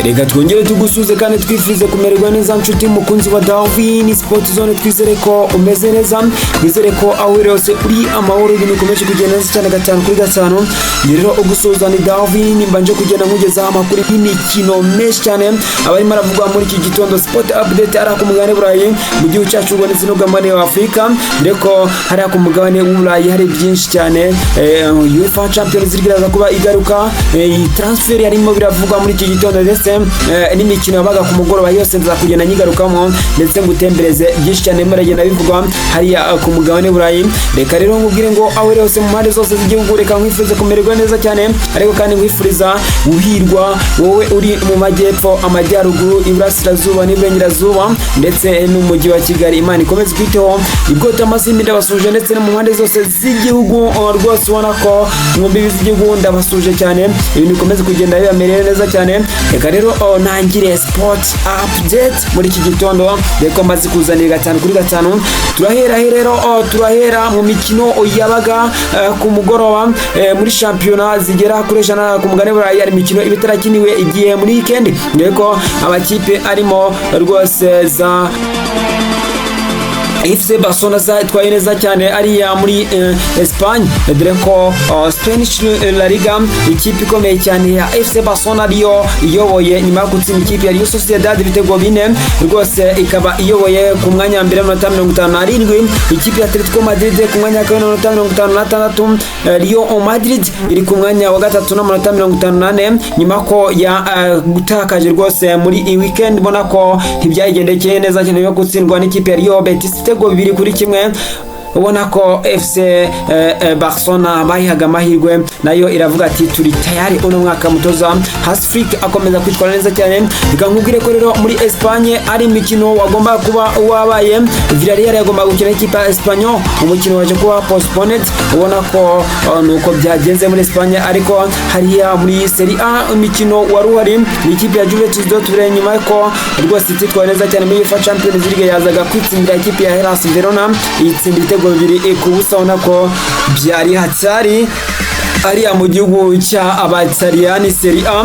reka twongere tugusuze kandi twifuze kumererwa neza nshuti mukunzi wa Darwin Sport Zone. Twizere ko umeze neza, twizere ko aho yose uri amahoro, ibintu bikomeje kugenda neza cyane gatanu kuri gatanu. Rero ugusuza ni Darwin, mbanje kugenda nkugeza amakuru y'imikino menshi cyane abari maravugwa muri iki gitondo. Sport update ara ku mugabane Burayi mu gihugu cyacu ngo ndetse no gamane wa Afrika, reko hari ku mugabane w'Uburayi hari byinshi cyane. UEFA Champions League iraza kuba igaruka, transfer yarimo biravugwa muri iki gitondo ndetse n'imikino yabaga ku mugoroba yose nza kugenda nyigarukamo ndetse ngutembereze byinshi cyane maragenda bivugwa hariya ku mugabane Burayi. Reka rero ngubwire ngo aho yose mu mpande zose z'igihugu, reka nkwifuze kumererwa neza cyane, ariko kandi nkwifuriza guhirwa wowe uri mu majyepfo, amajyaruguru, iburasirazuba n'iburengerazuba ndetse n'umujyi wa Kigali. Imana ikomeze kwiteho ibwota amasimbi ndabasuje ndetse no mu mpande zose z'igihugu rwose ubona ko mu mbibi z'igihugu ndabasuje cyane, ibintu bikomeze kugenda bibamerera neza cyane. Reka rero ntangire sport update muri iki gitondo, reka maze kuzanira gatanu kuri gatanu. Turahera mu mikino yabaga ku mugoroba muri shampiyona zigera kuri ijana ku mugabane Burayi. Ari imikino ibitarakiniwe igiye muri weekend, reko amakipe arimo rwose za FC Barcelona itwaye neza cyane ariya muri Espagne, dore ko Spanish La Liga ikipe ikomeye cyane ya FC Barcelona ariyo iyoboye nyuma yo gutsinda ikipe ya Real Sociedad ibitego 4, rwose ikaba iyoboye ku mwanya wa mbere n'amanota 57. Ikipe ya Atletico Madrid ku mwanya wa kabiri n'amanota 56. Real Madrid iri ku mwanya wa gatatu n'amanota 58 nyuma ko ya gutakaje rwose muri iyi weekend. Bona ko ntibyayigendekeye neza cyane yo gutsindwa n'ikipe ya Real Betis ibitego 2-1. ubona ko FC Barcelona bayihaga amahirwe, nayo iravuga ati turi tayari uno mwaka mutoza Hasfrick akomeza kwitwara neza cyane. Bikankubwire ko rero muri Espagne ari imikino wagomba kuba wabaye. Villarreal yagomba gukina ikipe ya Espanyol, umukino waje kuba postponed. ubona ko nuko byagenze muri Espagne, ariko hariya muri Serie A imikino wari uhari ikipe ya Juventus Dortmund nyuma ko rwose ititwara neza cyane muri UEFA Champions League yazaga kwitsindira ikipe ya Hellas Verona itsinda ibitego 2-0. ubona ko byari hatsari ariya mu gihugu cya Abataliyani. Serie A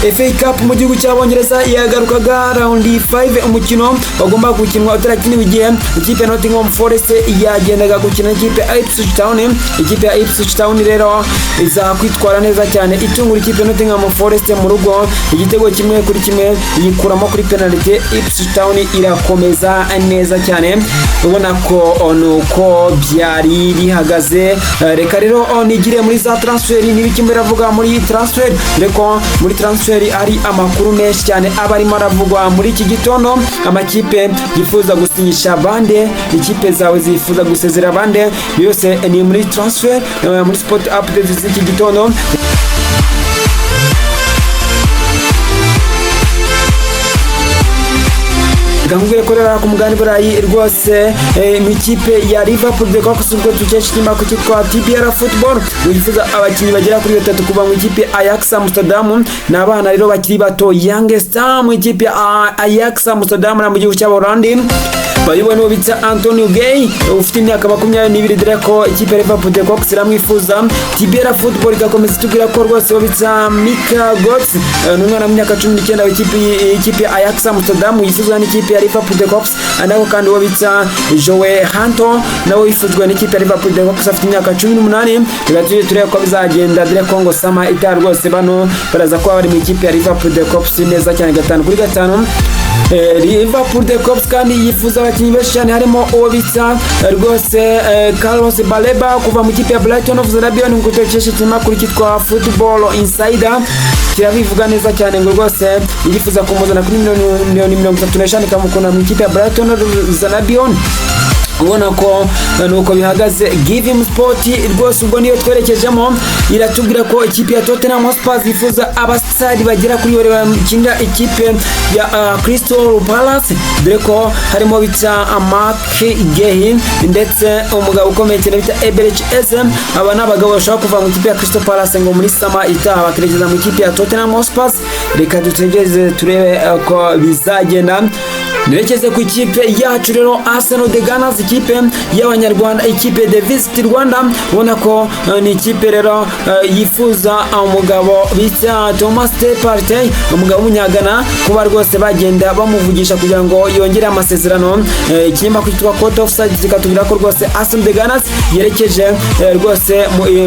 FA Cup mu gihugu cy'Abongereza yagarukaga round 5, umukino wagomba gukinwa utarakiniwe igihe ikipe ya Nottingham Forest yagendaga gukina ikipe ya Ipswich Town. Ikipe ya Ipswich Town rero iza kwitwara neza cyane itungura ikipe ya Nottingham Forest mu rugo igitego 1-1 yikuramo kuri penalty. Ipswich Town irakomeza neza cyane, ubona ko nuko byari bihagaze. Reka rero nigire muri za transfer n'ibiki mberavuga muri transfer, reko muri transfer ari amakuru menshi cyane abarimo aravugwa muri iki gitondo. Amakipe yifuza gusinyisha bande, ikipe zawe zifuza gusezera bande, yose ni muri transfer muri sport update z'iki gitondo. Gangwe korera ku mugani Burayi rwose mu ikipe ya Livepool de Coxubwo tukeshima ku cyitwa TBR Football wifuza abakinnyi bagera kuri 3 kuva mu ikipe Ajax Amsterdam. N'abana rero bakiri bato young star mu ikipe Ajax Amsterdam na mu gihugu cya Holandi. Bayibona ubitsa Antonio Gay ufite imyaka 22, dore ko ikipe ya Liverpool de Cox iramwifuza. TBR Football igakomeza tubwira ko rwose ubitsa Mika Götze n'umwana w'imyaka 19 w'ikipe ya Ajax Amsterdam yifuzwa n'ikipe ya Liverpool de Cox. Anako kandi ubitsa Joe Hanto nawe yifuzwa n'ikipe ya Liverpool de Cox afite imyaka 18. Bigatuje turebe ko bizagenda, dore ko ngo sama ita rwose bano baraza ko bari mu ikipe ya Liverpool de Cox neza cyane gatanu kuri gatanu. Liverpool de Cops kandi yifuza abakinnyi benshi cyane, harimo ubitsa rwose Carlos Baleba kuva mu kipe ya Brighton of Albion ngo tekeshe kimakuru kitwa Football Insider kirabivuga neza cyane ngo rwose yifuza kumuzana kuri miliyoni 35 kamukuna mu kipe ya Brighton of Albion. ubona ko nuko bihagaze. Give him sport rwose ubwo niyo twerekejemo, iratubwira ko ikipe ya Tottenham Hotspur yifuza abasitari bagera kuri bakinira ikipe ya Crystal Palace, dore ko harimo bita Mark Gehi ndetse umugabo ukomeye cyane bita Eberechi SM. aba n'abagabo bashaka kuva mu ikipe ya Crystal Palace ngo muri sama itaha bakerekeza mu ikipe ya Tottenham Hotspur. Reka dutegereze turebe ko bizagenda. nerekeze ku ikipe yacu rero Arsenal de Gunners, ikipe y'abanyarwanda, ikipe de Visit Rwanda. ubona ko ni ikipe rero yifuza umugabo bita Thomas Partey, umugabo w'umunyagana, kuba rwose bagenda bamuvugisha kugira ngo yongere amasezerano. Ikinyamakuru cyitwa Court of Side kikatubwira ko rwose Arsenal de Gunners yerekeje rwose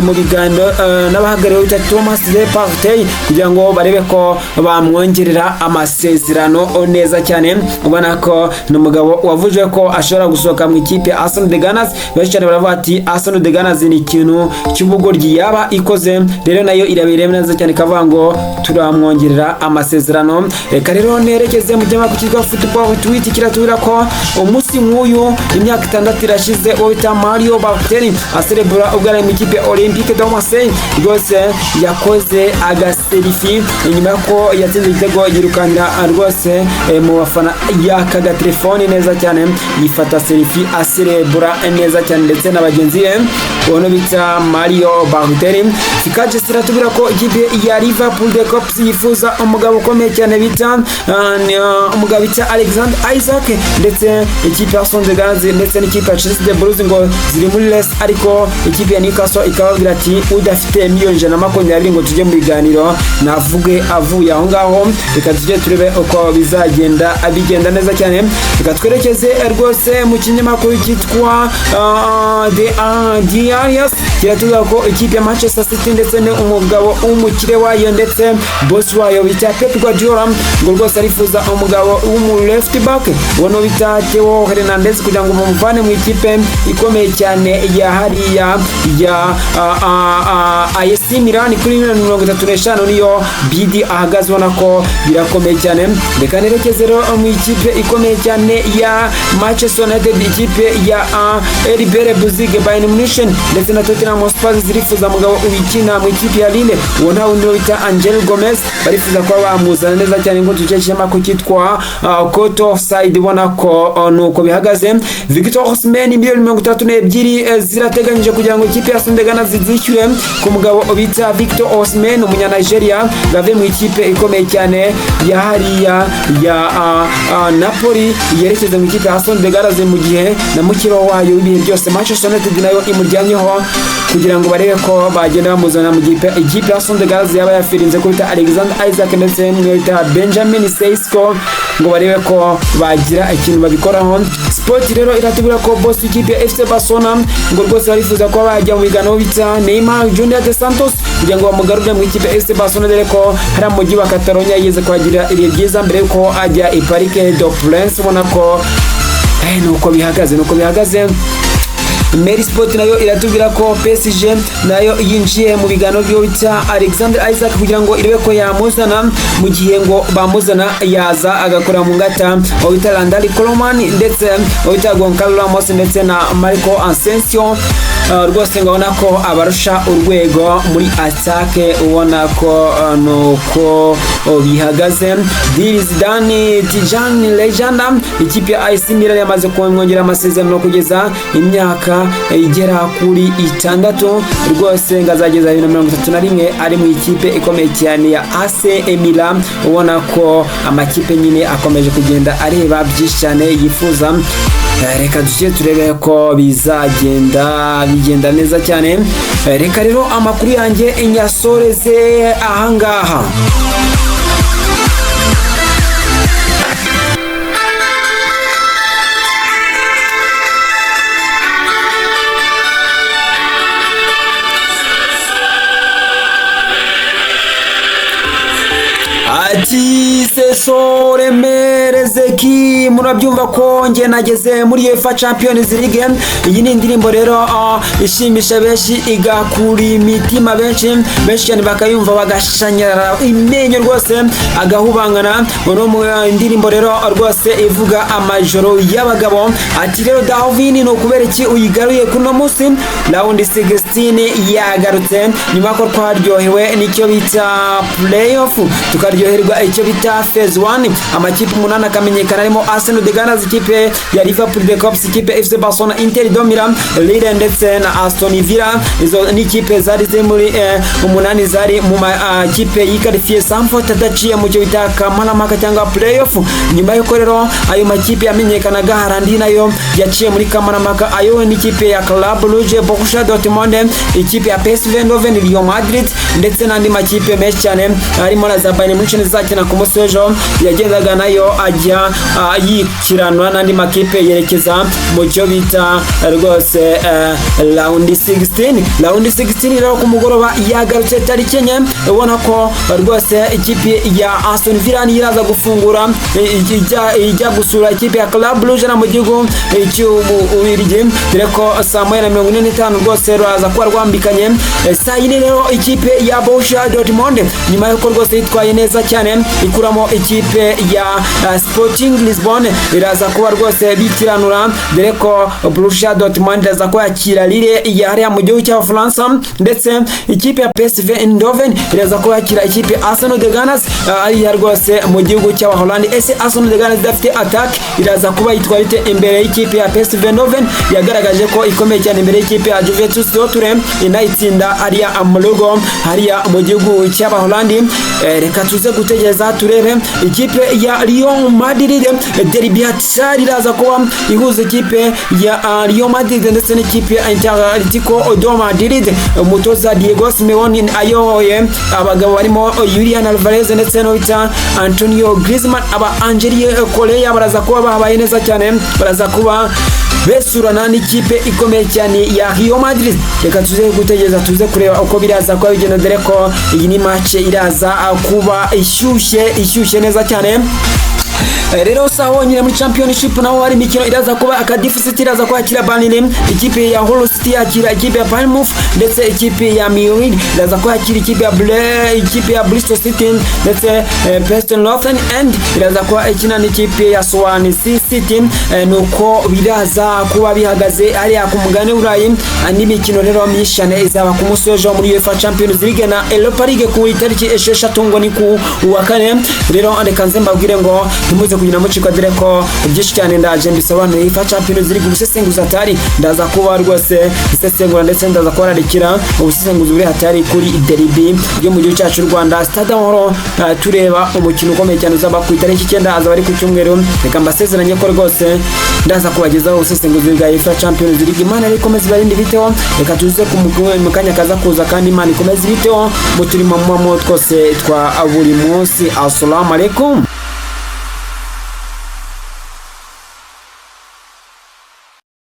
mu biganiro n'abahagarariye bita Thomas Partey kugira ngo barebe ko bamwongerera amasezerano neza cyane. ubona ko ni umugabo wavuje ko ashobora gusohoka mu ikipe Arsenal de Gunners. benshi cyane baravuga ati Arsenal de Gunners ni ikintu cy'ubugoryi yaba ikoze, rero nayo irabireba neza cyane kavuga ngo turamwongerera amasezerano. Reka rero nerekeze mu kinyamakuru cyitwa Football Tweet kiratubwira ko umunsi nk'uyu imyaka 6 irashize wita Mario Balotelli aserebura ubwo ari mu ikipe Olympique de Marseille, rwose yakoze agaselfie inyuma ko yatsinze igitego yirukanira rwose mu bafana yakaga telefone neza cyane, yifata selfie aserebura neza cyane ndetse na bagenzi be ubona bita Mario Balotelli. Fikaje siratubwira ko ikipe ya Livepool de Cops yifuza umugabo ukomeye cyane bita umugabo bita Alexander Isaac, ndetse ikipe ya Arsenal de Gunners ndetse n'ikipe ya Chelsea de Blues ngo ziri muri race, ariko ikipe ya Newcastle ikababwira ati udafite miliyoni 120 ngo tujye mu biganiro navuge avuye aho ngaho. Reka tujye turebe uko bizagenda bigenda neza cyane. Reka twerekeze rwose mu kinyamakuru cyitwa The Arias kiratubwira ko ikipe ya Manchester City ndetse n'umugabo w'umukire wayo ndetse boss wayo bita Pep Guardiola ngo rwose arifuza umugabo w'umu left back wono bita Theo Hernandez kugira ngo bamuvane mu ikipe ikomeye cyane ya hariya ya AC Milan kuri 35 niyo bidi ahagaze, ubona ko birakomeye cyane. Reka nerekeze rero mu ikipe ikomeye cyane ya Manchester United, ikipe ya RB Leipzig, Bayern Munich ndetse na Tottenham Hotspur zirifuza umugabo ubikina mu ikipe ya Lille ubona undi bita Angel Gomez, barifuza ko bamuzana neza cyane ngo tukeshyema ku kitwa Court of Side. ubona ko nuko bihagaze. Victor Osimhen miliyoni 32 zirateganyije kugira ngo ikipe ya Arsenal de Gunners zishyure ku mugabo bita Victor Osimhen umunya Nigeria gave mu ikipe ikomeye cyane ya hariya ya Napoli yerekeza mu ikipe ya Arsenal de Gunners, mu gihe na mukiro wayo w'ibihe byose Manchester United nayo imuryanyeho kugira ngo barebe ko bagenda bamuzana mu ikipe ya Arsenal de Gunners yaba yafirinze ko bita Alexander Isaac ndetse n'uwita Benjamin Sesko ngo barebe ko bagira ikintu babikoraho. Sport rero iratubwira ko boss ikipe ya FC Barcelona ngo rwose barifuza ko bajya mu biganiro bita Neymar Junior de Santos kugira ngo bamugarure mu ikipe ya FC Barcelona, dore ko hari umujyi wa Catalonia yigeze kwagira ibihe byiza mbere ko ajya i Parc des Princes. ubona ko nuko bihagaze. Mary Sport nayo iratubwira ko PSG nayo yinjiye mu biganiro byo bita Alexander Isaac kugira ngo irebe ko yamuzana, mu gihe ngo bamuzana yaza agakora mu ngata bita Randall Coleman ndetse bita Goncalo Ramos ndetse na Marco Asensio. Rwose ngabona ko abarusha urwego muri attaque, ubona ko nuko bihagaze. Zidane Tijani Legenda, ikipe ya AC Milan yamaze kumwongera amasezerano kugeza imyaka igera kuri 6, rwose ngazageza 2031 ari mu ikipe ikomeye cyane ya AC Milan. ubona ko amakipe nyine akomeje kugenda areba byinshi cyane yifuza. Reka dushye turebe ko bigenda neza cyane. Reka rero amakuru yanjye inyasoreze ahangaha. Ati sesore merezeki, murabyumva ko nge nageze muri UEFA Champions League. Iyi ni indirimbo rero ishimisha benshi igakuri imitima benshi cyane bakayumva bagashanyara imenyo rwose agahubangana. Ono mu indirimbo rero rwose ivuga amajoro y'abagabo. Ati rero Darwin no kubera iki uyigaruye kuno munsi round 16 yagarutse nyuma ko twaryohewe n'icyo bita playoff tukaryoherwa icyo bita phase 1 amakipe 8 amenyekana harimo Arsenal de Gunners, ikipe ya Liverpool de Cops, ikipe FC Barcelona, Inter de Milan, Lille ndetse na Aston Villa. Izo ni ikipe zari muri umunani zari mu kipe yikarifiye Sanford adaciye mu cyo bita kamarampaka cyangwa playoff. Nyuma yo rero ayo makipe yamenyekanaga harandi nayo yaciye muri kamarampaka, ayo ni ikipe ya Club Rouge, Borussia Dortmund, ikipe ya PSV Eindhoven, Real Madrid ndetse n'andi makipe menshi cyane harimo na Bayern Munich zakina ku munsi w'ejo yagendaga nayo ajya yikiranwa n'andi makipe yerekeza mu cyo bita rwose round 16 rero ku mugoroba yagarutse tariki enye. Ubona ko rwose ikipe ya Aston Villa iraza gufungura ijya gusura ikipe ya Club Rouge na mu gihugu cy'Ububirigi, dore ko saa 1:45 rwose raza kuba rwambikanye. Saa yine rero ikipe ya Borussia Dortmund nyuma yuko rwose yitwaye neza cyane ikuramo ikipe ya Sporting Lisbon iraza kuba rwose bitiranura, dore ko Borussia Dortmund iraza kuba yakira Lille yari mu gihugu cya France, ndetse ikipe ya PSV Eindhoven iraza kuba yakira ikipe Arsenal de Gunners ari rwose mu gihugu cya Holland. Ese Arsenal de Gunners dafite attack iraza kuba yitwara ite imbere y'ikipe ya PSV Eindhoven yagaragaje ko ikomeye cyane imbere y'ikipe ya Juventus Turin inayitsinda ariya amurugo hariya mu gihugu cya Holland. Reka tuze gutegereza turebe ikipe ya Real Madrid derby hatari iraza kuba ihuza ikipe ya Real Madrid ndetse n'ikipe ya Atletico de Madrid. Umutoza Diego Simeone ayoboye abagabo barimo Julian Alvarez ndetse no bita Antonio Griezmann, aba Angelique Correa baraza kuba babaye neza cyane, baraza kuba besurana n'ikipe ikomeye cyane ya Real Madrid. Reka tuze gutegereza tuze kureba uko biraza kuba bigenda, dore ko iyi ni match iraza kuba ishyushye neza cyane. Rero saho nyine muri championship naho hari imikino iraza kuba akadeficit iraza kwakira Burnley, ikipe ya Hull City yakira ikipe ya Bournemouth, ndetse ikipe ya Millwall iraza kwakira ikipe ya Bristol City, ndetse Preston North End iraza kuba ikina n'ikipe ya Swansea City. Nuko biraza kuba bihagaze ari ku mugane Burayi. Andi mikino rero mishane izaba ku munsi w'ejo muri UEFA Champions League na Europa League ku itariki 6 ngo ni ku wa kane. Rero reka nze mbabwire ngo ntimuze kugira mucika, dore ko byinshi cyane ndaje mbisobanura UEFA Champions League ubusesenguzi atari ndaza kuba rwose isesengura, ndetse ndaza kuba radikira ubusesenguzi buri hatari kuri derby yo mu gihugu cyacu Rwanda Stade Amahoro. Tureba umukino ukomeye cyane uzaba ku itariki 9 azaba ari ku cyumweru. Reka mbasezeranye ko rwose ndaza kubagezaho ubusesenguzi bwa UEFA Champions League. Imana ikomeze barinde biteho, reka tuze mu kanya kaza kuza kandi Imana ikomeze biteho mu turimo twose twa buri munsi. Assalamu alaikum.